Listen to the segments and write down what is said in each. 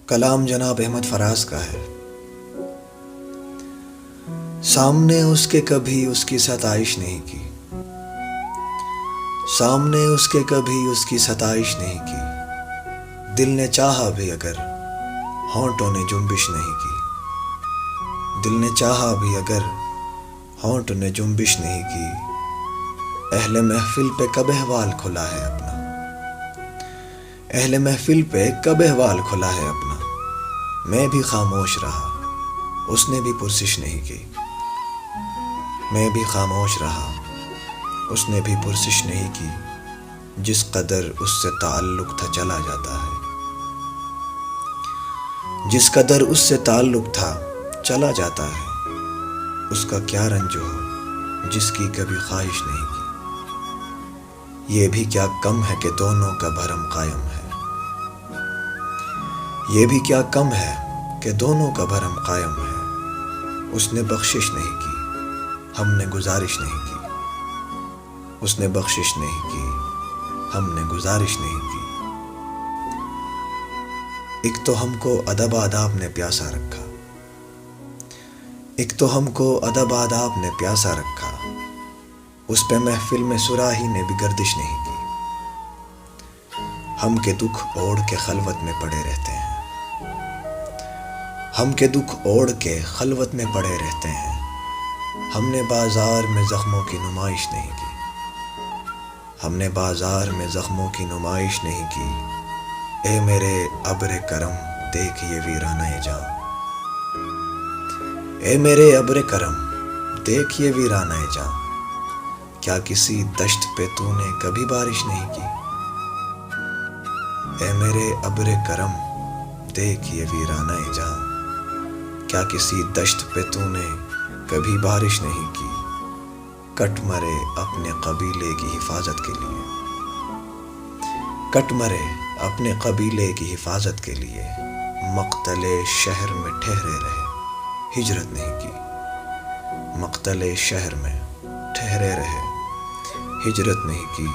کلام جناب احمد فراز کا ہے۔ سامنے اس کے کبھی اس کی ستائش نہیں کی، سامنے اس کے کبھی اس کی ستائش نہیں کی، دل نے چاہا بھی اگر ہونٹوں نے جنبش نہیں کی، دل نے چاہا بھی اگر ہونٹ نے جنبش نہیں کی۔ اہل محفل پہ کب احوال کھلا ہے اپنا، اہل محفل پہ کب احوال کھلا ہے اپنا، میں بھی خاموش رہا اس نے بھی پرسش نہیں کی، میں بھی خاموش رہا اس نے بھی پرسش نہیں کی، جس قدر اس سے تعلق تھا چلا جاتا ہے، جس قدر اس سے تعلق تھا چلا جاتا ہے، اس کا کیا رنج ہو جس کی کبھی خواہش نہیں کی۔ یہ بھی کیا کم ہے کہ دونوں کا بھرم قائم ہے، یہ بھی کیا کم ہے کہ دونوں کا بھرم قائم ہے، اس نے بخشش نہیں کی ہم نے گزارش نہیں کی، اس نے بخشش نہیں کی ہم نے گزارش نہیں کی۔ ایک تو ہم کو ادب آداب نے پیاسا رکھا، ایک تو ہم کو ادب آداب نے پیاسا رکھا، اس پہ محفل میں صراحی نے بھی گردش نہیں کی۔ ہم کے دکھ اوڑھ کے خلوت میں پڑے رہتے ہیں، ہم کے دکھ اوڑھ کے خلوت میں پڑے رہتے ہیں، ہم نے بازار میں زخموں کی نمائش نہیں کی، ہم نے بازار میں زخموں کی نمائش نہیں کی۔ اے میرے ابر کرم دیکھ یہ ویرانہ جاں، اے میرے ابر کرم دیکھ یہ ویرانہ جاں، کیا کسی دشت پہ تو نے کبھی بارش نہیں کی؟ اے میرے ابر کرم دیکھ یہ ویرانہ جاں، کیا کسی دشت پہ تو نے کبھی بارش نہیں کی؟ کٹ مرے اپنے قبیلے کی حفاظت کے لیے، کٹ مرے اپنے قبیلے کی حفاظت کے لیے، مقتل شہر میں ٹھہرے رہے ہجرت نہیں کی، مقتل شہر میں ٹھہرے رہے ہجرت نہیں کی۔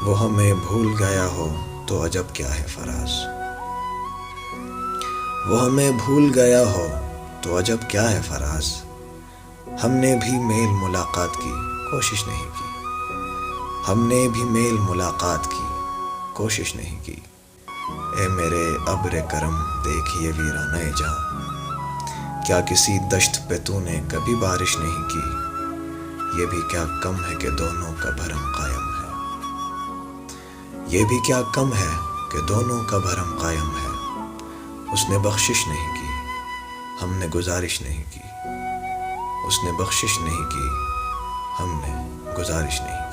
وہ ہمیں بھول گیا ہو تو عجب کیا ہے فراز، وہ ہمیں بھول گیا ہو تو عجب کیا ہے فراز، ہم نے بھی میل ملاقات کی کوشش نہیں کی، ہم نے بھی میل ملاقات کی کوشش نہیں کی۔ اے میرے ابر کرم دیکھیے ویرانہ جاں، کیا کسی دشت پہ تو نے کبھی بارش نہیں کی؟ یہ بھی کیا کم ہے کہ دونوں کا بھرم قائم ہے، یہ بھی کیا کم ہے کہ دونوں کا بھرم قائم ہے، اس نے بخشش نہیں کی ہم نے گزارش نہیں کی، اس نے بخشش نہیں کی ہم نے گزارش نہیں کی۔